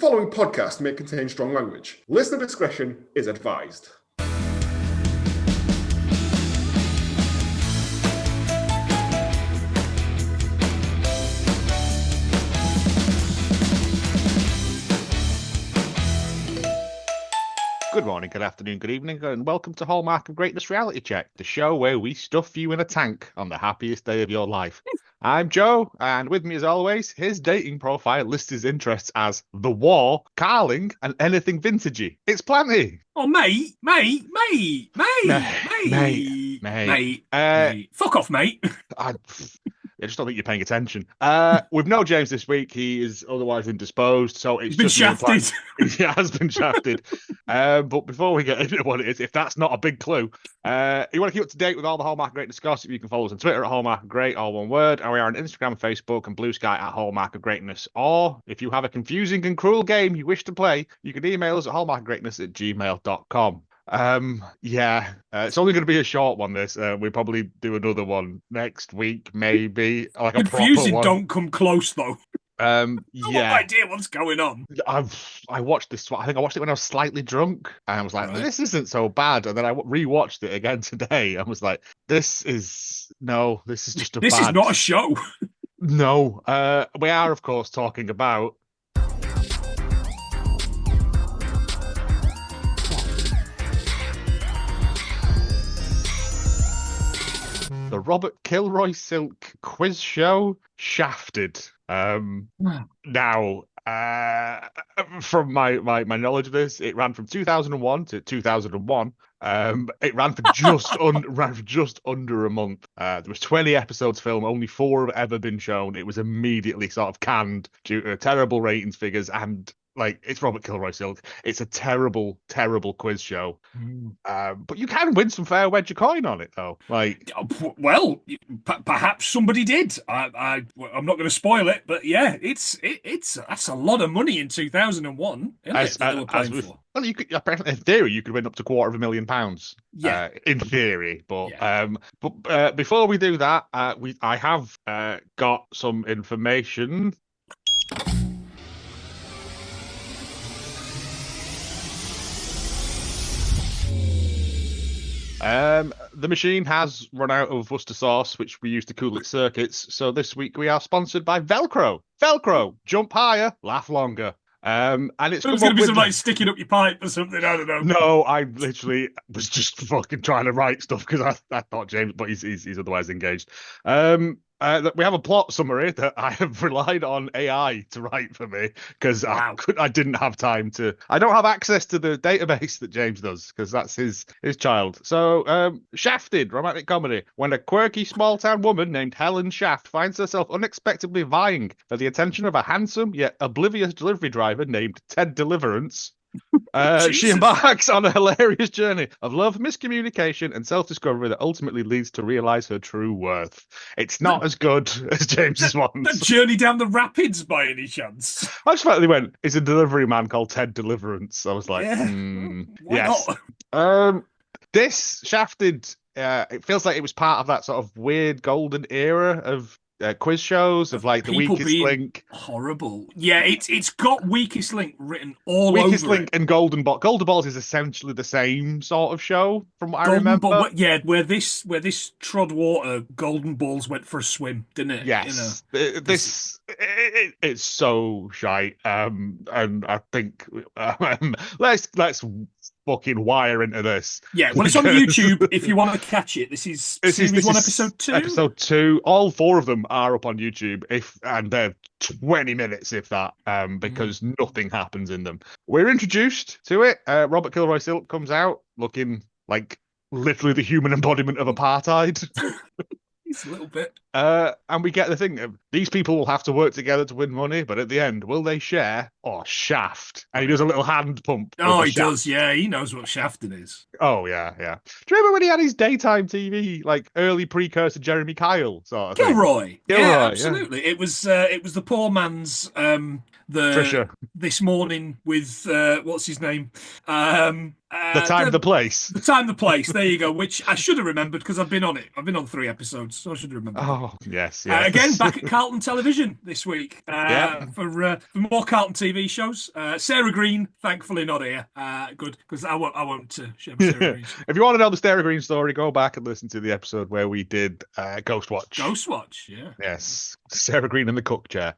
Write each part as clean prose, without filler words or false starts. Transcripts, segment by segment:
following podcast may contain strong language. Listener discretion is advised. Good morning, good afternoon, good evening, and welcome to Hallmark of Greatness Reality Check, the show where we stuff you in a tank on the happiest day of your life. I'm Joe, and with me as always, his dating profile lists his interests as the war, carling, and anything vintagey. It's Planty. Oh, mate. Fuck off, mate. I just don't think you're paying attention. With no James this week, he is otherwise indisposed, so it's He's been just me. shafted. He has been shafted. But before we get into what it is, if that's not a big clue, you want to keep up to date with all the Hallmark of Greatness gossip, you can follow us on Twitter at Hallmark of Great, all one word, and we are on Instagram, Facebook, and Blue Sky at Hallmark of Greatness. Or if you have a confusing and cruel game you wish to play, you can email us at hallmarkofgreatness@gmail.com. It's only going to be a short one. This we'll probably do another one next week, maybe like a Confusing, proper one. don't come close though. No idea what's going on. I watched this. I think I watched it when I was slightly drunk, and I was like, "This isn't so bad." And then I rewatched it again today, and was like, "This is just a. This bad... is not a show." No, we are of course talking about. The Robert Kilroy-Silk quiz show, Shafted. Now, from my knowledge of this, it ran from 2001 to 2001. It ran for just under a month. There was 20 episodes filmed, only 4 have ever been shown. It was immediately sort of canned due to terrible ratings figures, and it's Robert Kilroy-Silk. It's a terrible, terrible quiz show. But you can win some fair wedge of coin on it, though. Well, perhaps somebody did. I'm not going to spoil it, but yeah, that's a lot of money in 2001. Well, you could apparently, in theory, you could win up to £250,000. Yeah, in theory. But before we do that, I have got some information. The machine has run out of Worcester sauce, which we use to cool its circuits. So this week we are sponsored by Velcro. Velcro, jump higher, laugh longer. And it's going to be something like sticking up your pipe or something. I don't know. No, I literally was just fucking trying to write stuff because I thought James, but he's otherwise engaged. We have a plot summary that I have relied on AI to write for me because I didn't have time to. I don't have access to the database that James does because that's his child. So, Shafted, romantic comedy. When a quirky small-town woman named Helen Shaft finds herself unexpectedly vying for the attention of a handsome yet oblivious delivery driver named Ted Deliverance, she embarks on a hilarious journey of love, miscommunication, and self-discovery that ultimately leads to realise her true worth. It's not as good as James's one. The Journey Down the Rapids, by any chance? I just felt they went, "Is a delivery man called Ted Deliverance?" I was like, yes. Not? This Shafted, it feels like it was part of that sort of weird golden era of quiz shows of the Weakest Link. Horrible. Yeah, it's got Weakest Link written all over Weakest Link and Golden Balls. Golden Balls is essentially the same sort of show from what I remember. Where this trod water, Golden Balls went for a swim, didn't it? Yes. It's so shite. And I think let's fucking wire into this. Yeah, well, it's on YouTube if you want to catch it. This is series 1, episode 2. Episode 2. All 4 of them are up on YouTube, and they're 20 minutes, if that, because nothing happens in them. We're introduced to it. Robert Kilroy-Silk comes out looking like literally the human embodiment of apartheid. A little bit. And we get the thing of these people will have to work together to win money, but at the end, will they share or shaft? And he does a little hand pump. Oh, he does, yeah. He knows what shafting is. Oh, yeah. Do you remember when he had his daytime TV, early precursor Jeremy Kyle sort of Kilroy? Thing? Yeah, absolutely. Yeah. It was the poor man's Trisha. This Morning with what's his name? The time, the place. The time, the place. There you go. Which I should have remembered because I've been on it. I've been on 3 episodes, so I should have remembered. Oh, yes. Again, back at Carlton Television this week for more Carlton TV shows. Sarah Green, thankfully not here. Good, because I won't shame Sarah Green. If you want to know the Sarah Green story, go back and listen to the episode where we did Ghost Watch. Ghost Watch, yeah. Yes, Sarah Green in the cook chair.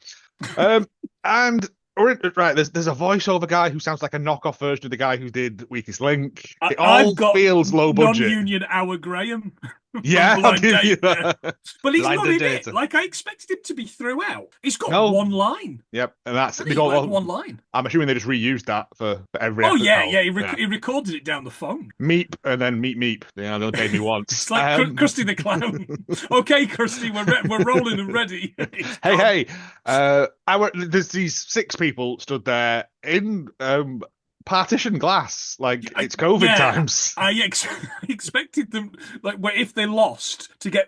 And there's a voiceover guy who sounds like a knockoff version of the guy who did Weakest Link. It all feels low budget. Non-union Hour Graham. Yeah, I'll give you that. But he's not in it. Like, I expected him to be throughout. He's got one line. Yep, and that's one line. I'm assuming they just reused that for every episode. He recorded it down the phone. Meep, and then meep. Yeah, they'll pay me once. It's like Krusty the Clown. Okay, Krusty, we're rolling and ready. Hey, there's these 6 people stood there in partition glass, like it's COVID times. I expected them, like, if they lost, to get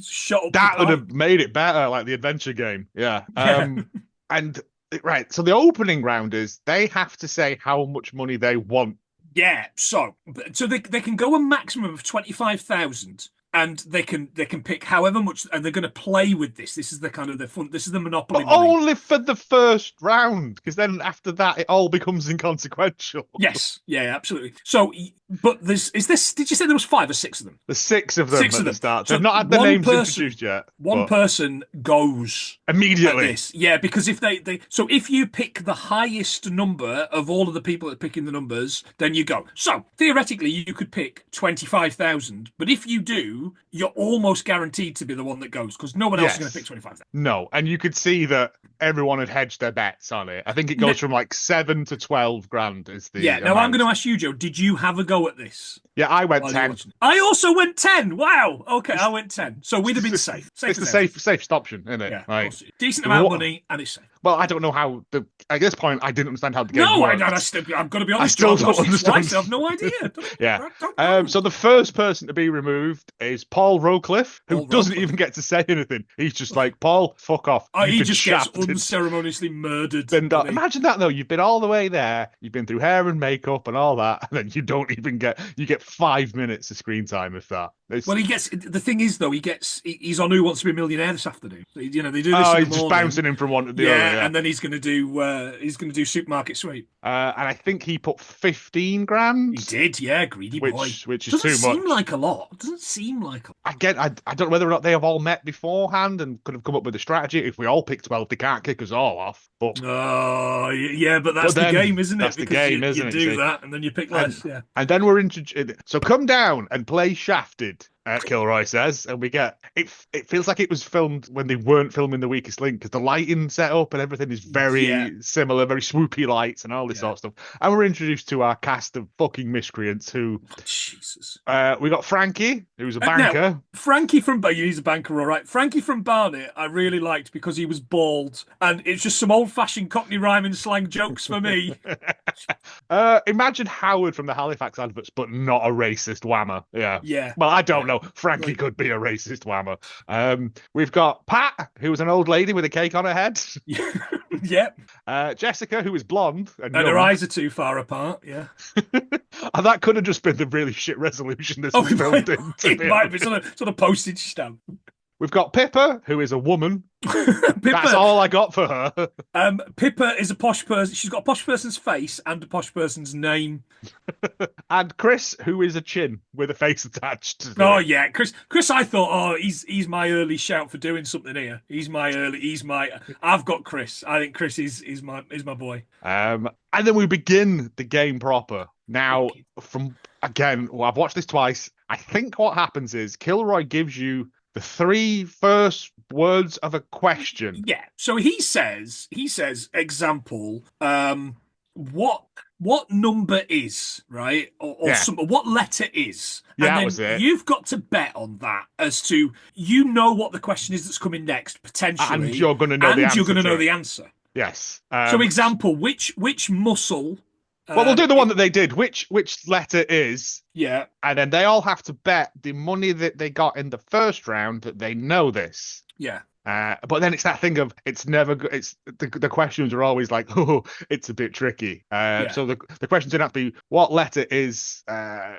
shot up. That would have made it better, like the adventure game. Yeah. And right, so the opening round is they have to say how much money they want. Yeah, so they can go a maximum of 25,000. And they can pick however much, and they're going to play with this. This is the kind of the fun. This is the Monopoly. But only for the first round, because then after that, it all becomes inconsequential. Yes, yeah, absolutely. So, but did you say there was 5 or 6 of them? There's 6 of them at the start. So they've not had the names introduced yet. One person goes immediately. At this. Yeah, because if you pick the highest number of all of the people that are picking the numbers, then you go. So theoretically, you could pick 25,000, but if you do, you're almost guaranteed to be the one that goes because no one else is going to pick 25,000. No, and you could see that everyone had hedged their bets on it. I think it goes from like 7 to 12 grand is the amount. Now I'm going to ask you, Joe, did you have a go at this? Yeah, I went 10. I also went 10. Wow. Okay, I went 10. So we'd have been safe. It's the safest option, isn't it? Yeah, right. Decent amount of money and it's safe. Well, I don't know how at this point I didn't understand how the game worked. I've got to be honest. I still don't understand. I have no idea. So the first person to be removed is Paul Rowcliffe, who doesn't even get to say anything. He's just like, Paul, fuck off. He just gets unceremoniously murdered. Imagine that though. You've been all the way there. You've been through hair and makeup and all that, and then you don't even get 5 minutes of screen time if that. Well, he gets. The thing is, though, he's on Who Wants to Be a Millionaire this afternoon. So, they do this. He's just bouncing him from one to the other. Yeah, and then he's going to do Supermarket Sweep. And I think he put 15 grand. He did, yeah, greedy boy. Which is too much. Doesn't seem like a lot. Doesn't seem like a lot. Again, I don't know whether or not they have all met beforehand and could have come up with a strategy. If we all pick 12, they can't kick us all off. But but that's the game, isn't it? That's the game, isn't it? You do that, and then you pick less. Yeah. And then we're introduced. So come down and play Shafted. Kilroy says, and we get it. It feels like it was filmed when they weren't filming The Weakest Link because the lighting setup and everything is very similar, very swoopy lights and all this sort of stuff. And we're introduced to our cast of fucking miscreants who. Jesus. We got Frankie, who's a banker. Now, Frankie from he's a banker, all right. Frankie from Barnet, I really liked because he was bald, and it's just some old-fashioned Cockney rhyming slang jokes for me. Imagine Howard from the Halifax adverts, but not a racist whammer. Yeah. Well, I don't know. Frankie could be a racist whammer. We've got Pat, who was an old lady with a cake on her head. Yep. Jessica, who is blonde. And her eyes are too far apart, yeah. And that could have just been the really shit resolution this was filmed in. It might be sort of postage stamp. We've got Pippa, who is a woman. That's all I got for her. Pippa is a posh person. She's got a posh person's face and a posh person's name. And Chris, who is a chin with a face attached. Yeah, Chris. I thought, he's my early shout for doing something here. I've got Chris. I think Chris is my boy. And then we begin the game proper. Now, I've watched this twice. I think what happens is Kilroy gives you the 3 first words of a question. Yeah. So he says, example, what number is, right? Or what letter is. And that was it. You've got to bet on that as to, what the question is that's coming next, potentially. And you're going to know the answer. Yes. So example, which muscle... Well, we'll do the one that they did. Which letter is? Yeah. And then they all have to bet the money that they got in the first round that they know this. Yeah. But then it's that thing of it's never. It's the questions are always like, oh, it's a bit tricky. So the questions didn't have to be what letter is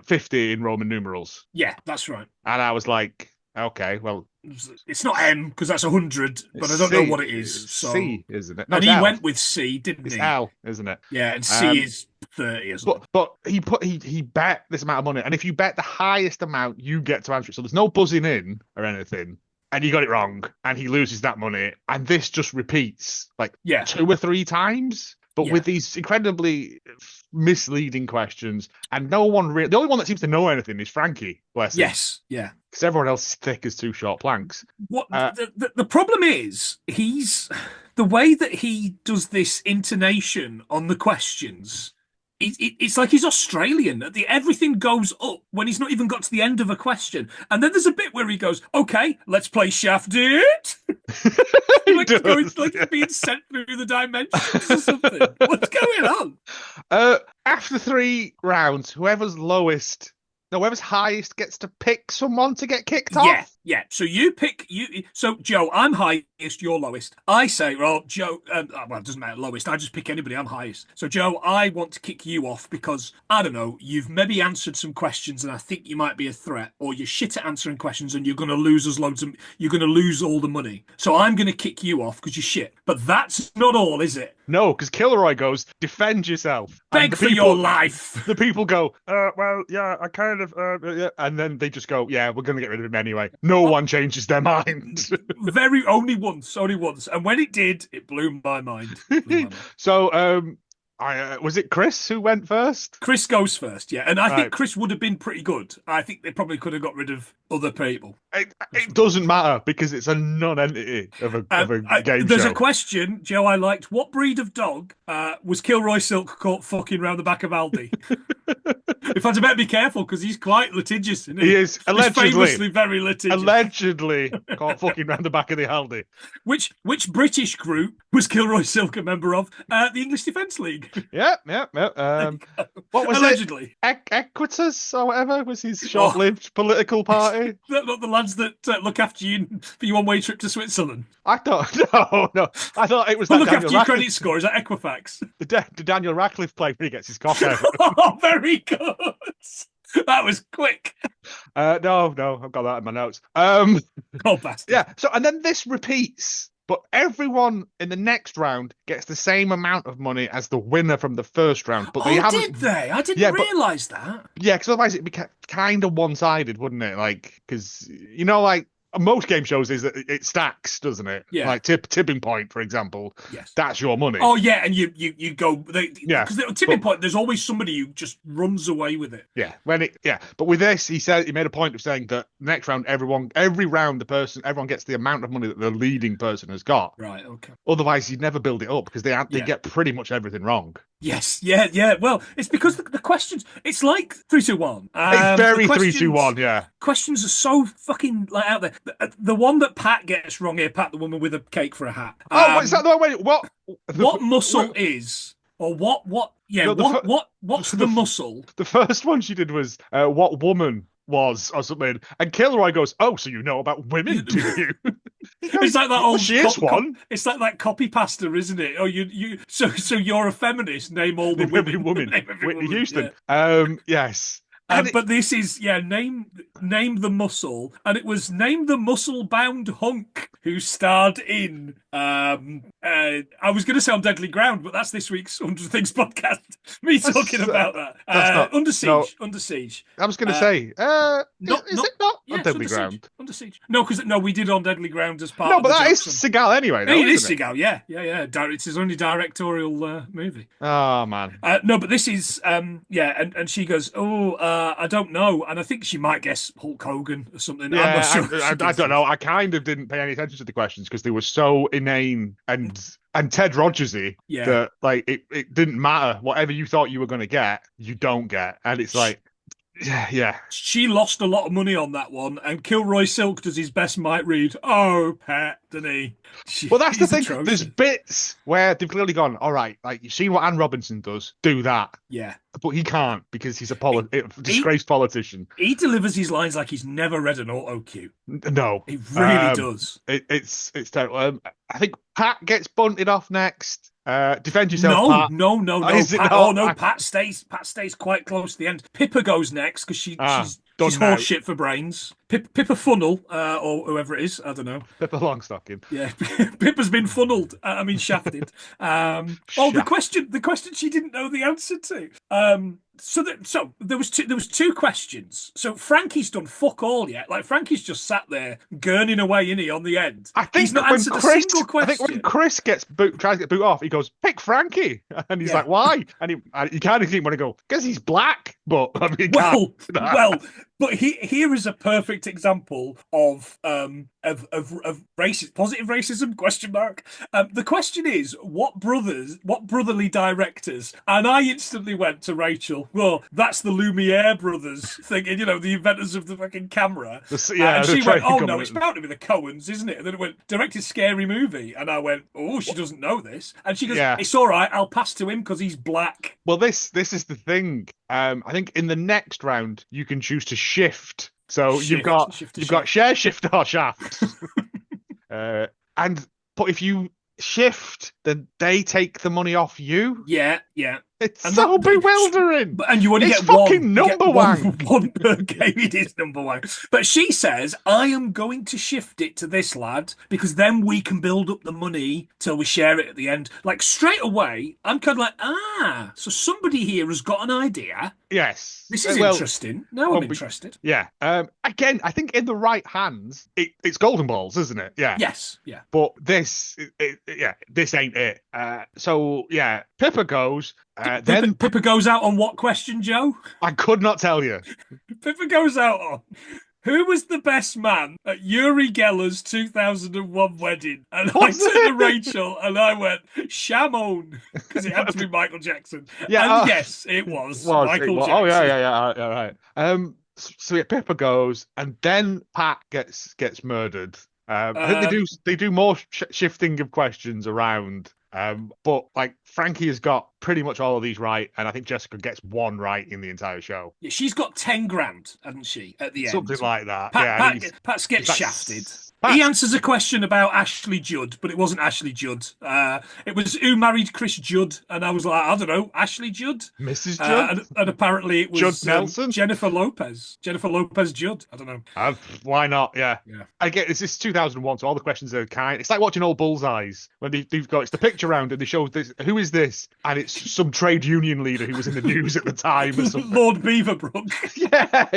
50 in Roman numerals. Yeah, that's right. And I was like, okay, well, it's not M because that's 100, but I don't know what it is. So C, isn't it? No, and he L. went with C, didn't it's he? L, isn't it? Yeah, and C is 30 or something. But he bet this amount of money, and if you bet the highest amount, you get to answer it. So there's no buzzing in or anything. And he got it wrong, and he loses that money, and this just repeats like 2 or 3 times. But with these incredibly misleading questions, and no one really. The only one that seems to know anything is Frankie. Bless him. Yes, yeah. Because everyone else is thick as 2 short planks. What the problem is, the way that he does this intonation on the questions. It's like he's Australian. Everything goes up when he's not even got to the end of a question. And then there's a bit where he goes, okay, let's play Shaft It. He's being sent through the dimensions or something. What's going on? After 3 rounds, whoever's highest gets to pick someone to get kicked off. Yeah. So you pick So Joe, I'm highest. You're lowest. I say, well, Joe. Well, it doesn't matter. Lowest. I just pick anybody. I'm highest. So Joe, I want to kick you off because I don't know. You've maybe answered some questions, and I think you might be a threat, or you're shit at answering questions, and you're going to lose us loads. You're going to lose all the money. So I'm going to kick you off because you're shit. But that's not all, is it? No, because Kilroy goes, defend yourself. Beg for your life. The people go, well, yeah, I kind of, yeah. And then they just go, yeah, we're going to get rid of him anyway. No one changes their mind. Only once. And when it did, it blew my mind. So, was it Chris who went first? Chris goes first, yeah. And I think Chris would have been pretty good. I think they probably could have got rid of other people. It doesn't matter because it's a non-entity of a game show. There's a question, Joe, I liked. What breed of dog was Kilroy-Silk caught fucking round the back of Aldi? In fact, I better be careful because he's quite litigious, isn't he? He is allegedly. He's famously very litigious. Allegedly caught fucking round the back of the Aldi. Which British group was Kilroy-Silk a member of? The English Defence League. Yeah. What was allegedly? Equitas or whatever was his short-lived political party? Not the lads that look after you for your one-way trip to Switzerland. I thought no. I thought it was. Look after your credit score. Is that Equifax? The Daniel Radcliffe play when he gets his cock out. Oh, very good. That was quick. No, I've got that in my notes. Oh, bastard. Yeah. So and then this repeats. But everyone in the next round gets the same amount of money as the winner from the first round. But they haven't. Did they? I didn't realise that. Yeah, because otherwise it'd be kind of one-sided, wouldn't it? Like, because like most game shows is that it stacks, doesn't it? Yeah. Like tipping point, for example. Yes. That's your money. Oh yeah, and you go. Because the tipping point, there's always somebody who just runs away with it. Yeah. But with this, he made a point of saying that next round, every round, everyone gets the amount of money that the leading person has got. Right. Okay. Otherwise, you'd never build it up because they get pretty much everything wrong. Yes. Yeah. Well, it's because the questions. It's like 3, 2, 1. It's very 3, 2, 1. Yeah. Questions are so fucking out there. The one that Pat gets wrong here, Pat, the woman with a cake for a hat. Is that the way? What? What muscle is, or what? Yeah. No, what's the muscle? The first one she did was what woman was or something, and Kilroy goes, "Oh, so you know about women, do you?" It's like that old. She is one. It's like that copy pasta, isn't it? Oh, you. So you're a feminist. Name all the women. Whitney Houston. Yeah. Yes. But this is name the muscle, and it was name the muscle bound hunk who starred in I was going to say On Deadly Ground, but that's this week's 100 Things podcast. Me talking about that. Under Siege. No, Under Siege. I was going to say, is it not On Deadly Ground? Siege. Under Siege. No, because we did On Deadly Ground as part. No, of but that is Seagal anyway. Though, it is Seagal. Yeah. It's his only directorial movie. Oh man. No, but this is and she goes, I don't know, and I think she might guess Hulk Hogan or something. Yeah, I'm not sure. I don't know. I kind of didn't pay any attention to the questions because they were so inane and Ted Rogersy that like it didn't matter. Whatever you thought you were going to get, you don't get, and it's like Yeah. She lost a lot of money on that one, and Kilroy-Silk does his best might read. Oh, pet, doesn't he? Well, that's the thing. Atrocious. There's bits where they've clearly gone, all right, like you've seen what Anne Robinson does, do that. Yeah. But he can't because he's a disgraced politician. He delivers his lines like he's never read an auto cue. No. He really does. It's terrible. I think Pat gets bunted off next. Defend yourself, Pat. No. No, Pat stays quite close to the end. Pippa goes next because she's horse shit for brains. Pippa Funnel, or whoever it is, I don't know. Pippa Longstocking. Yeah, Pippa's been funneled. Shafted. The question she didn't know the answer to. So there was two questions. So Frankie's done fuck all yet. Like Frankie's just sat there gurning away, isn't he, on the end? I think he's not answered a single question. I think when Chris tries to get boot off, he goes, "Pick Frankie," and he's like, "Why?" And he kind of didn't want to go because he's black. But I mean, but here is a perfect example of racist positive racism question mark. The question is what brotherly directors, and I instantly went to Rachel. Well, that's the Lumiere brothers, thinking the inventors of the fucking camera. And she went, "Oh no, it's bound to be the Coens, isn't it?" And then it went, "Directed Scary Movie," and I went, "Oh, she doesn't know this," and she goes, "It's all right, I'll pass to him because he's black." Well, this is the thing. I think in the next round you can choose to shift. So you've got share, shift, or shaft. But if you shift, then they take the money off you. Yeah. It's so bewildering. And you only get fucking number one per game. It is number one. But she says, I am going to shift it to this lad because then we can build up the money till we share it at the end. Like straight away, I'm kind of like, so somebody here has got an idea. Yes. This is interesting. Now I'm interested. Yeah. Again, I think in the right hands, it's golden balls, isn't it? Yeah. Yes. Yeah. But this ain't it. So yeah, Pippa goes. Then Pippa goes out on what question, Joe? I could not tell you. Pippa goes out on who was the best man at Uri Geller's 2001 wedding? And I turned to Rachel and I went, Shamon, because it had to be Michael Jackson. Yeah, and yes, it was Michael Jackson. Oh yeah, right. So yeah, Pippa goes, and then Pat gets murdered. I think they do more shifting of questions around. But like Frankie has got pretty much all of these right, and I think Jessica gets one right in the entire show. Yeah, she's got 10 grand, hasn't she, at the end? Something like that. Pat gets shafted. He answers a question about Ashley Judd, but it wasn't Ashley Judd. It was who married Chris Judd, and I was like, I don't know, Ashley Judd? Mrs. Judd? And apparently it was Judd Nelson? Jennifer Lopez Judd. I don't know. Why not? Yeah. I get it's 2001, so all the questions are it's like watching old Bullseyes when they've got it's the picture round and they show this. Who is this? And it's some trade union leader who was in the news at the time or something. Lord Beaverbrook. Yeah,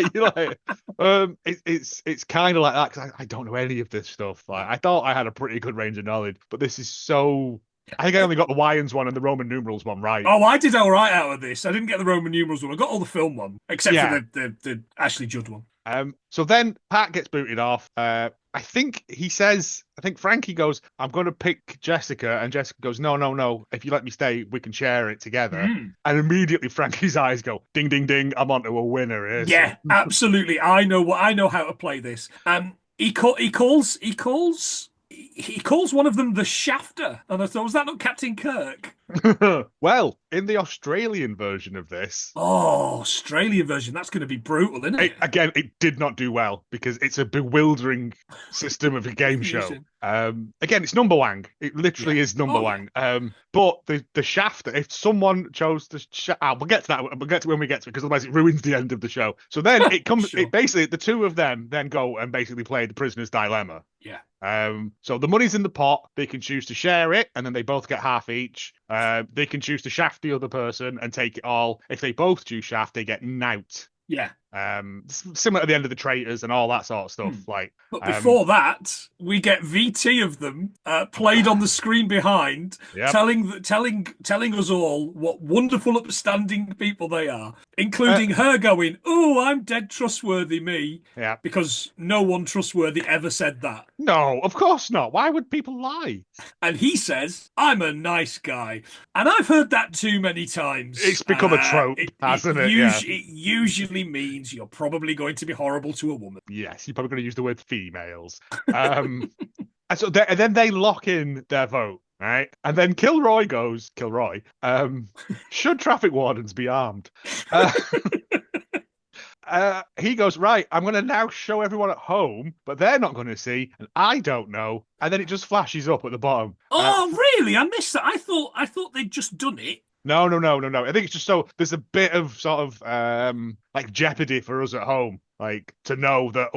it's kind of like that because I don't know any of this stuff. Like, I thought I had a pretty good range of knowledge, but this is so. I think I only got the Wyans one and the Roman numerals one right. Oh, I did all right out of this. I didn't get the Roman numerals one. I got all the film one, except for the Ashley Judd one. So then Pat gets booted off. I think Frankie goes, I'm going to pick Jessica. And Jessica goes, no. If you let me stay, we can share it together. And immediately Frankie's eyes go, ding, ding, ding. I'm onto a winner here. Yeah, absolutely. I know how to play this. He calls one of them the Shafter. And I thought, was that not Captain Kirk? Well, in the Australian version of this. Oh, Australian version. That's going to be brutal, isn't it? It did not do well because it's a bewildering system of a game show. Again, it's number one. It literally is number one. But the Shafter, if someone chose to we'll get to that. We'll get to when we get to it because otherwise it ruins the end of the show. So then it comes. Sure. It basically the two of them then go and basically play the prisoner's dilemma. Yeah. So the money's in the pot. They can choose to share it, and then they both get half each. They can choose to shaft the other person and take it all. If they both choose shaft, they get nout. Yeah. Similar to the end of the Traitors and all that sort of stuff. But before that, we get VT of them played on the screen behind, telling us all what wonderful, upstanding people they are, including her going, "Oh, I'm dead trustworthy, me." Yeah. Because no one trustworthy ever said that. No, of course not. Why would people lie? And he says, "I'm a nice guy," and I've heard that too many times. It's become a trope, hasn't it? It usually means means you're probably going to be horrible to a woman. Yes, you're probably going to use the word females. And then they lock in their vote, right? And then Kilroy, should traffic wardens be armed? He goes, right, I'm going to now show everyone at home, but they're not going to see, and I don't know. And then it just flashes up at the bottom. Oh, really? I missed that. I thought they'd just done it. No. I think it's just so there's a bit of sort of like jeopardy for us at home, like to know that,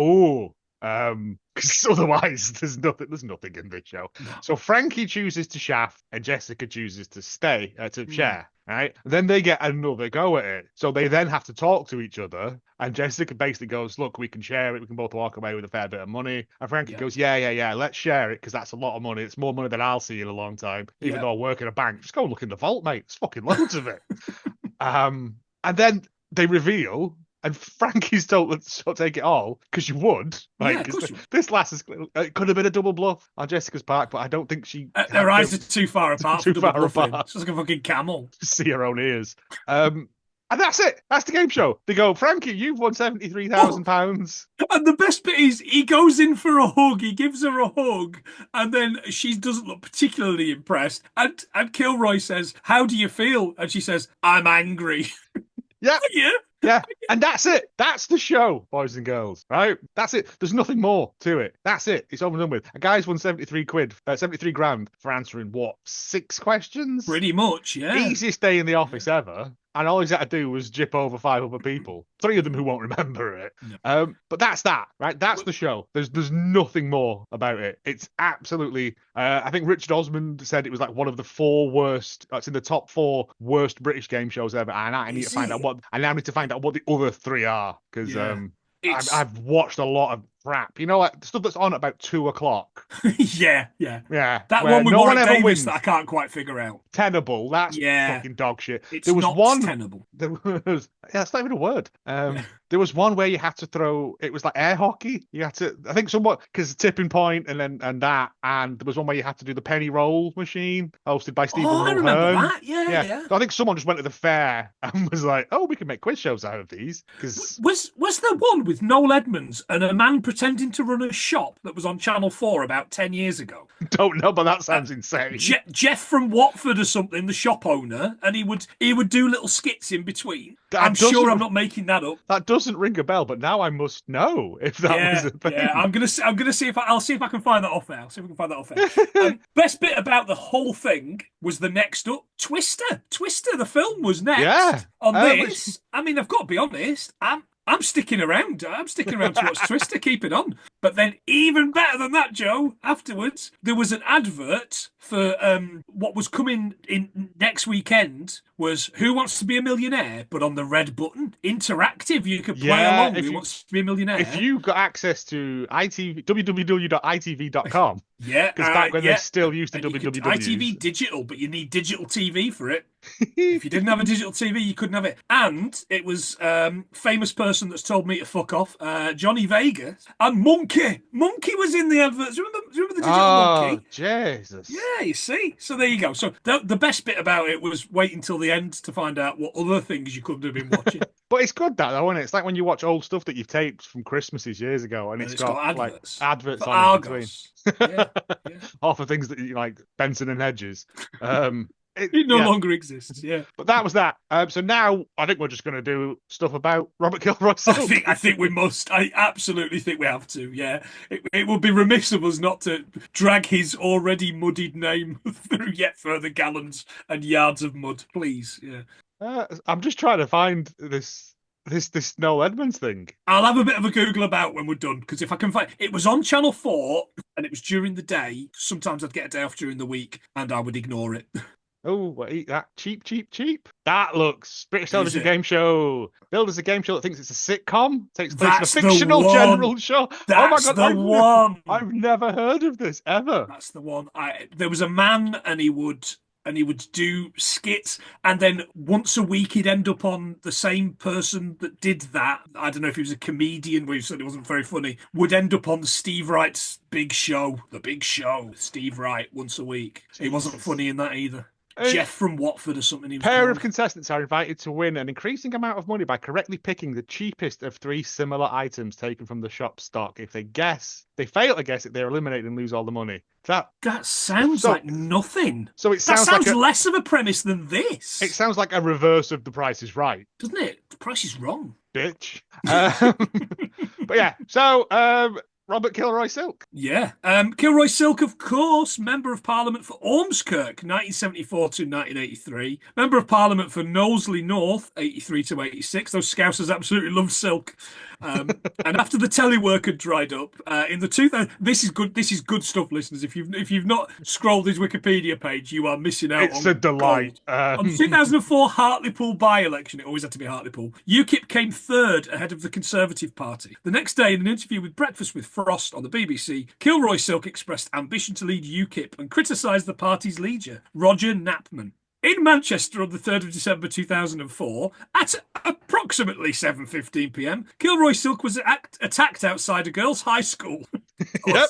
because otherwise there's nothing in this show. No. So Frankie chooses to shaft and Jessica chooses to stay to share. Right? And then they get another go at it. So they then have to talk to each other. And Jessica basically goes, look, we can share it. We can both walk away with a fair bit of money. And Frankie goes, yeah, let's share it because that's a lot of money. It's more money than I'll see in a long time. Even though I work in a bank. Just go and look in the vault, mate. There's fucking loads of it. And then they reveal... And Frankie's told to take it all because you would. This lass it could have been a double bluff on Jessica's part, but I don't think she. Her eyes are too far apart. Too far apart. She's like a fucking camel. See her own ears. And that's it. That's the game show. They go, Frankie, you've won £73,000. And the best bit is he goes in for a hug. He gives her a hug, and then she doesn't look particularly impressed. And Kilroy says, "How do you feel?" And she says, "I'm angry." Yeah. Yeah. Yeah, and that's it. That's the show, boys and girls, right? That's it. There's nothing more to it. That's it. It's over and done with. A guy's won 73 grand for answering, 6 questions? Pretty much, yeah. Easiest day in the office ever. And all he's had to do was jip over 5 other people. 3 of them who won't remember it. No. But that's that, right? That's the show. There's nothing more about it. It's absolutely... I think Richard Osmond said it was like one of the 4 worst... It's in the top 4 worst British game shows ever. And I need to find out what... I now need to find out what the other 3 are. Because I've watched a lot of crap. You know, like stuff that's on at about 2:00. Yeah. That one with Warwick Davis that I can't quite figure out. Tenable. That's fucking dog shit. There was one tenable. That's not even a word. There was one where you had to throw. It was like air hockey. You had to. I think somewhat because tipping point and there was one where you had to do the penny roll machine hosted by Stephen Mulhern. I remember that. Yeah. So I think someone just went to the fair and was like, "Oh, we can make quiz shows out of these." Because was there one with Noel Edmonds and a man pretending to run a shop that was on Channel 4 about 10 years ago? Don't know, but that sounds insane. Jeff from Watford or something, the shop owner, and he would do little skits in between. I'm sure I'm not making that up. That doesn't ring a bell, but now I must know if that was a thing. Yeah, I'm gonna see I'll see if I can find that off there. Best bit about the whole thing was the next up Twister. Twister, the film, was next. Yeah. On this, I mean, I've got to be honest. I'm sticking around. I'm sticking around to watch Twister. Keep it on. But then, even better than that, Joe, afterwards, there was an advert for what was coming in next weekend was Who Wants to Be a Millionaire? But on the red button, interactive. You could play along. Who Wants to Be a Millionaire? If you got access to www.itv.com. Yeah. Because back when they still used to www. ITV digital, but you need digital TV for it. If you didn't have a digital TV, you couldn't have it. And it was famous person that's told me to fuck off, Johnny Vegas. And Monkey was in the adverts. Do you remember the digital Monkey? Jesus. Yeah, you see. So there you go. So the best bit about it was waiting till the end to find out what other things you couldn't have been watching. But it's good that though, isn't it? It's like when you watch old stuff that you've taped from Christmases years ago, and it's got adverts, like adverts on Argos. In between. Yeah. Half the things that you like, Benson and Hedges. It no longer exists, yeah. But that was that. So now I think we're just going to do stuff about Robert Kilroy-Silk. I think we must. I absolutely think we have to, yeah. It would be remiss of us not to drag his already muddied name through yet further gallons and yards of mud, please, yeah. I'm just trying to find this Noel Edmonds thing. I'll have a bit of a Google about when we're done, because if I can find it was on Channel 4 and it was during the day. Sometimes I'd get a day off during the week and I would ignore it. Oh, eat that cheap. That looks British television game show. Billed as a game show that thinks it's a sitcom. Takes place in a fictional general show. That's oh my God, the one. I've never heard of this ever. That's the one. There was a man, and he would do skits, and then once a week he'd end up on the same person that did that. I don't know if he was a comedian, but he said it wasn't very funny. Would end up on Steve Wright's Big Show, The Big Show, Steve Wright, once a week. Jesus. He wasn't funny in that either. Jeff from Watford or something. He was Pair called. of contestants are invited to win an increasing amount of money by correctly picking the cheapest of 3 similar items taken from the shop stock. If they fail to guess it, they're eliminated and lose all the money. That sounds like nothing. So that sounds less of a premise than this. It sounds like a reverse of The Price is Right, doesn't it? The Price is Wrong, bitch. But yeah, so Robert Kilroy-Silk. Yeah. Kilroy-Silk, of course, Member of Parliament for Ormskirk, 1974 to 1983. Member of Parliament for Knowsley North, 83 to 86. Those Scousers absolutely loved Silk. And after the telework had dried up, in the 2000, this is good stuff, listeners. If you've not scrolled his Wikipedia page, you are missing out. It's a delight. On the 2004 Hartlepool by-election, it always had to be Hartlepool, UKIP came third ahead of the Conservative Party. The next day, in an interview with Breakfast with Frost on the BBC, Kilroy-Silk expressed ambition to lead UKIP and criticised the party's leader, Roger Knapman. In Manchester on the 3rd of December 2004, at approximately 7:15 p.m, Kilroy-Silk was attacked outside a girls' high school. Yep.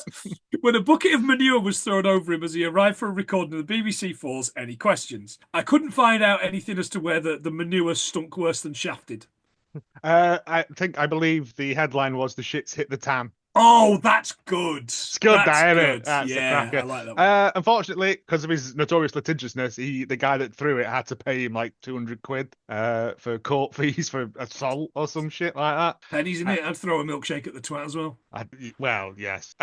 When a bucket of manure was thrown over him as he arrived for a recording of the BBC 4's Any Questions. I couldn't find out anything as to whether the manure stunk worse than shafted. I believe the headline was "The shits hit the tan." Oh, that's good. It's good, isn't it? That's yeah, I like that one. Unfortunately, because of his notorious litigiousness, the guy that threw it had to pay him like 200 quid for court fees for assault or some shit like that. Pennies in it. I'd throw a milkshake at the twat as well. Well, yes.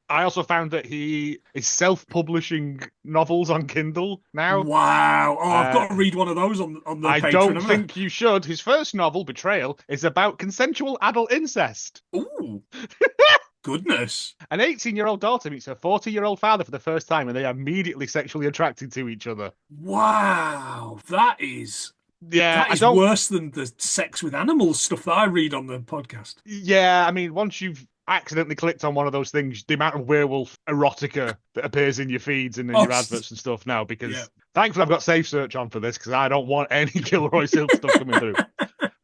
I also found that he is self-publishing novels on Kindle now. Wow. Oh, I've got to read one of those on the Patreon. I don't think you should. His first novel, Betrayal, is about consensual adult incest. Ooh. Goodness. An 18-year-old daughter meets her 40-year-old father for the first time, and they are immediately sexually attracted to each other. Wow. That is... Yeah, that is worse than the sex with animals stuff that I read on the podcast. Yeah, I mean, once you've accidentally clicked on one of those things, the amount of werewolf erotica that appears in your feeds and in your adverts and stuff now, because thankfully I've got Safe Search on for this, because I don't want any Kilroy-Silk stuff coming through.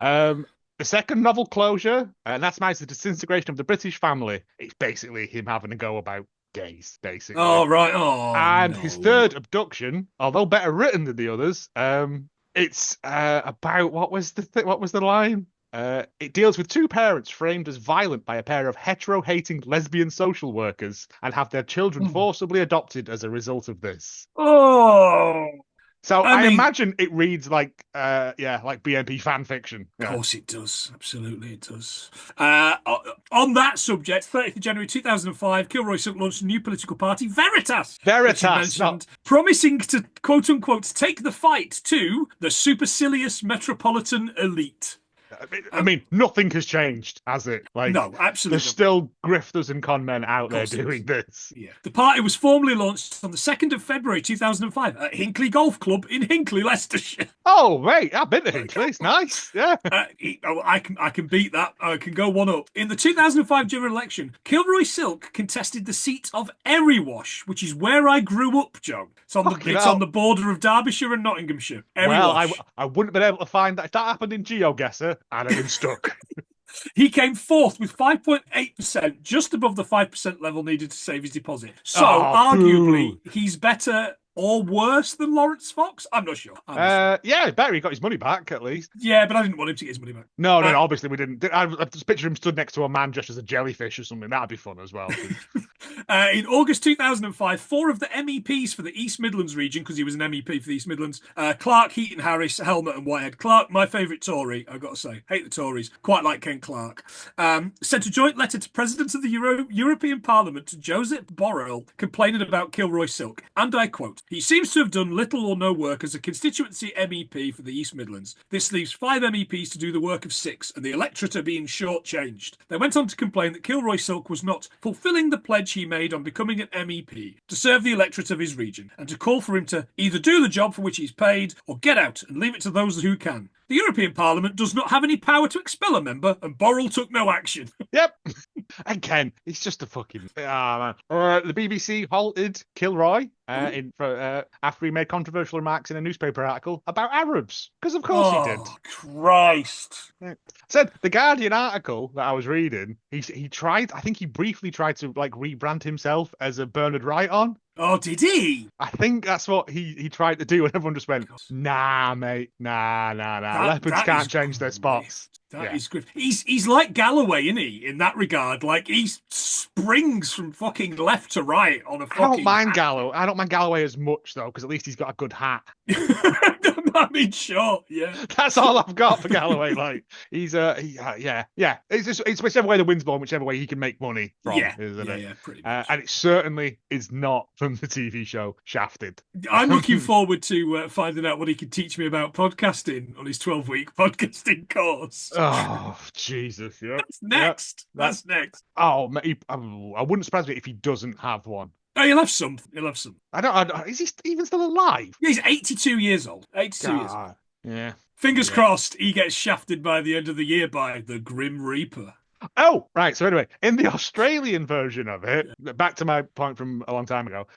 The second novel, Closure, and that's the disintegration of the British family. It's basically him having a go about gays, basically. Oh, right. Oh, and his third, Abduction, although better written than the others, it's about, what was the line? It deals with two parents framed as violent by a pair of hetero-hating lesbian social workers and have their children forcibly adopted as a result of this. Oh! So I imagine it reads like BNP fan fiction. Of course it does. Absolutely it does. On that subject, 30th of January 2005, Kilroy-Silk launched a new political party, Veritas. Promising to, quote-unquote, take the fight to the supercilious metropolitan elite. I mean, nothing has changed, has it? No, absolutely. There's still grifters and con men out there doing this. Yeah. The party was formally launched on the 2nd of February 2005 at Hinckley Golf Club in Hinckley, Leicestershire. Oh, mate, I've been to Hinckley. It's nice. Yeah. I can beat that. I can go one up. In the 2005 general election, Kilroy-Silk contested the seat of Erywash, which is where I grew up, Joe. It's on the border of Derbyshire and Nottinghamshire. Erywash. Well, I wouldn't have been able to find that. If that happened in GeoGuessr, I'd have been stuck. He came fourth with 5.8%, just above the 5% level needed to save his deposit. So, arguably, he's better or worse than Lawrence Fox? I'm not sure. Yeah, better. He got his money back, at least. Yeah, but I didn't want him to get his money back. No, obviously we didn't. I just picture him stood next to a man dressed as a jellyfish or something. That'd be fun as well. In August 2005, 4 of the MEPs for the East Midlands region, because he was an MEP for the East Midlands, Clark, Heaton, Harris, Helmet and Whitehead. Clark, my favourite Tory, I've got to say. Hate the Tories. Quite like Ken Clark. Sent a joint letter to President of the European Parliament, to Joseph Borrell, complaining about Kilroy-Silk. And I quote, "He seems to have done little or no work as a constituency MEP for the East Midlands. This leaves 5 MEPs to do the work of 6, and the electorate are being shortchanged." They went on to complain that Kilroy-Silk was not fulfilling the pledge he made on becoming an MEP to serve the electorate of his region, and to call for him to either do the job for which he's paid or get out and leave it to those who can. The European Parliament does not have any power to expel a member, and Borrell took no action. Yep. And Ken, he's just a fucking... man. The BBC halted Kilroy after he made controversial remarks in a newspaper article about Arabs. Because of course he did. Christ. Yeah. Said the Guardian article that I was reading, he tried, I think he briefly tried to rebrand himself as a Bernard Wright on. Oh, did he? I think that's what he tried to do, and everyone just went, "Nah, mate, nah. Leopards can't change their spots." That is good. He's like Galloway, isn't he? In that regard, like he springs from fucking left to right on a fucking. I don't mind Galloway. I don't mind Galloway as much though, because at least he's got a good hat. I mean, sure, yeah. That's all I've got for Galloway. Like he's yeah. It's whichever way the wind's blowing, whichever way he can make money from, isn't it? Yeah, pretty much. And it certainly is not from the TV show Shafted. I'm looking forward to finding out what he can teach me about podcasting on his 12-week podcasting course. Oh Jesus! Yeah, that's next. Yep. That's next. Oh, I wouldn't surprise me if he doesn't have one. Oh, he'll have some. I don't. Is he even still alive? Yeah, he's 82 years old. 82 years old. Yeah. Fingers crossed he gets shafted by the end of the year by the Grim Reaper. Oh, right. So anyway, in the Australian version of it, back to my point from a long time ago,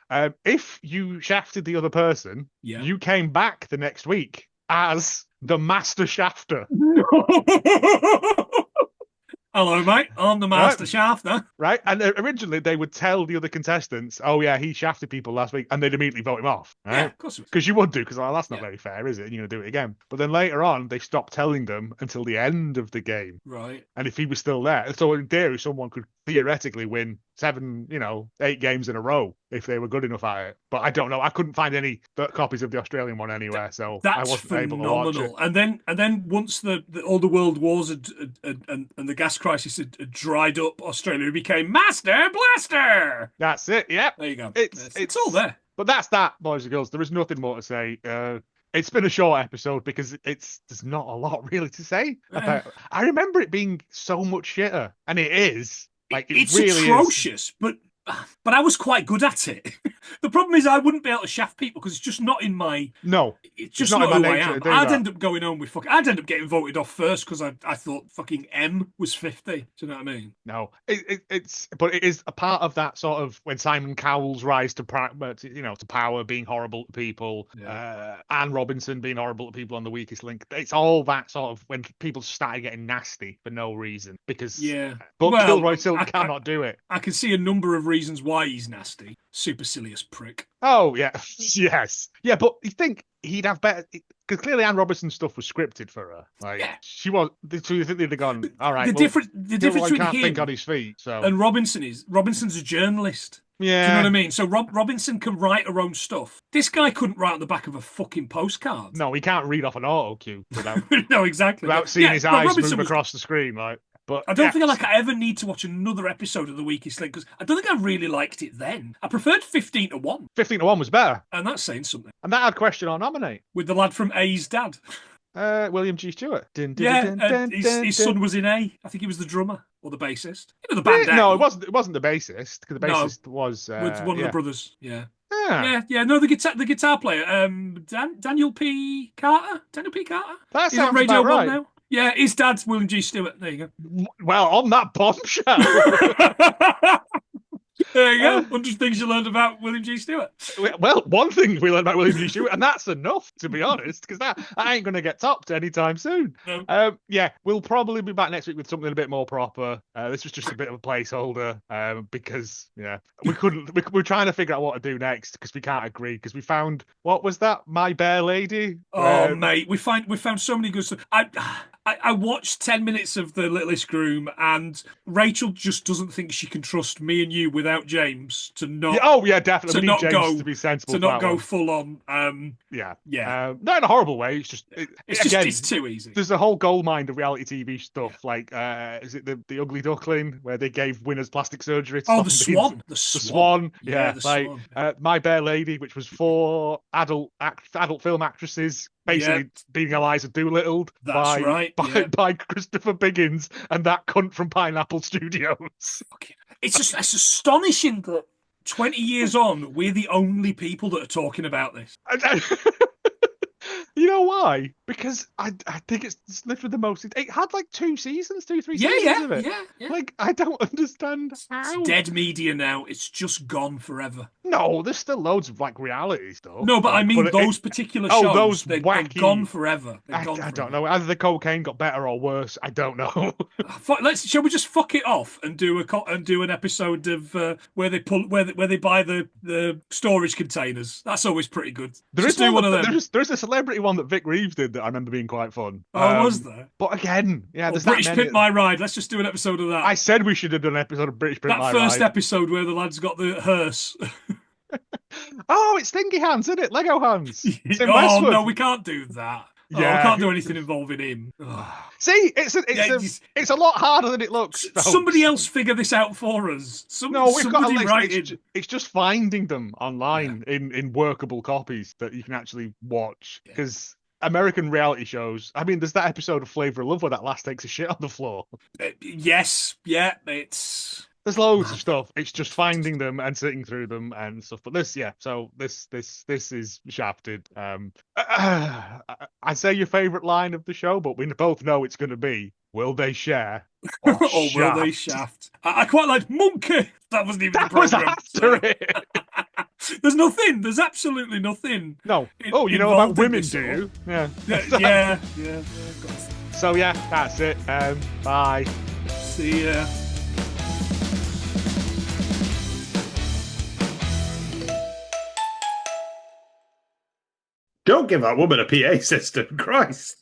if you shafted the other person, you came back the next week as the Master Shafter. Hello, mate. I'm the Master Shafter. Right. And originally they would tell the other contestants, oh, yeah, he shafted people last week, and they'd immediately vote him off. Right? Yeah, of course. Because you would do, because that's not very fair, is it? And you're going to do it again. But then later on, they stopped telling them until the end of the game. Right. And if he was still there, so in theory, someone could theoretically win 8 games in a row if they were good enough at it. But I don't know. I couldn't find any copies of the Australian one anywhere, so I wasn't able to watch it. And then once all the world wars and the gas crisis had dried up, Australia became Master Blaster. That's it. Yep. There you go. It's all there. But that's that, boys and girls. There is nothing more to say. It's been a short episode because there's not a lot really to say about. I remember it being so much shitter, and it is. Like it's really atrocious, but I was quite good at it. The problem is I wouldn't be able to shaft people because it's just not in my. No, it's just not who I am. I'd end up going home with I'd end up getting voted off first because I thought fucking M was 50. Do you know what I mean? No, but it is a part of that sort of when Simon Cowell's rise to power, being horrible to people, Anne Robinson being horrible to people on The Weakest Link. It's all that sort of when people started getting nasty for no reason because but Kilroy-Silk cannot do it. I can see a number of reasons why he's nasty. Supercilious prick. Oh yeah, yes, yeah. But you think he'd have better? Because clearly Anne Robinson's stuff was scripted for her. Like she was. So you think they'd have gone? All right. The difference between can't him think on his feet. So and Robinson's a journalist. Yeah. Do you know what I mean? So Robinson can write her own stuff. This guy couldn't write on the back of a fucking postcard. No, he can't read off an auto cue without. No, exactly. Without seeing his eyes move across the screen, like. But I don't think I ever need to watch another episode of The Weakest Link because I don't think I really liked it then. I preferred 15-1. 15-1 was better. And that's saying something. And that had question or nominate. With the lad from A's dad. William G. Stewart. His son was in A. I think he was the drummer or the bassist. You know, the band. No, it wasn't the bassist. Because the bassist was with one of the brothers. Yeah. Yeah. No, the guitar player. Daniel P. Carter. That sounds Radio about right. 1 now. Yeah, his dad's William G. Stewart. There you go. Well, on that bombshell. There you go. 100 things you learned about William G. Stewart. Well, one thing we learned about William G. Stewart, and that's enough, to be honest, because that ain't going to get topped anytime soon. No. We'll probably be back next week with something a bit more proper. This was just a bit of a placeholder because, we're trying to figure out what to do next because we can't agree because we found, what was that? My Bear Lady? Oh, mate, we found so many good stuff. I watched 10 minutes of The Littlest Groom, and Rachel just doesn't think she can trust me and you without James to not. Definitely. We need James to be sensible. To not go full on. Not in a horrible way. It's just it's too easy. There's a whole goldmine of reality TV stuff. Like, is it the Ugly Duckling where they gave winners plastic surgery? The Swan. The Swan. Yeah, Swan. My Bear Lady, which was 4 adult film actresses. Basically being Eliza Doolittle by Christopher Biggins and that cunt from Pineapple Studios. It's astonishing that 20 years on, we're the only people that are talking about this. You know why? Because I think it's literally the most. It had like 3 seasons of it. Yeah. Like, I don't understand how. It's dead media now. It's just gone forever. No, there's still loads of like reality stuff. No, but I mean those particular shows. Those they've wacky. Gone forever. I don't know. Either the cocaine got better or worse. I don't know. Shall we just fuck it off and do an episode of where they buy the storage containers? That's always pretty good. There's a celebrity one that Vic Reeves did that I remember being quite fun. Oh, was there? But again, there's British Pimp My Ride. Let's just do an episode of that. I said we should have done an episode of British Pimp My Ride. That first episode where the lad's got the hearse. Oh, it's Stinky Hands, isn't it? Lego Hands. Oh no, we can't do that. Yeah, we can't do anything involving him. See, it's a lot harder than it looks. Folks. Somebody else figure this out for us. We've got a list. It's just finding them online in workable copies that you can actually watch. Because American reality shows. I mean, there's that episode of Flavor of Love where that lass takes a shit on the floor. Yes, yeah, it's. There's loads of stuff. It's just finding them and sitting through them and stuff. But this is shafted. I say your favorite line of the show, but we both know it's going to be, will they share or will they shaft? I quite like monkey. That wasn't even the program. Was after it. There's nothing. There's absolutely nothing. No. You know about women, do you? Yeah. Yeah. So yeah, that's it. Bye. See ya. Don't give that woman a PA system, Christ.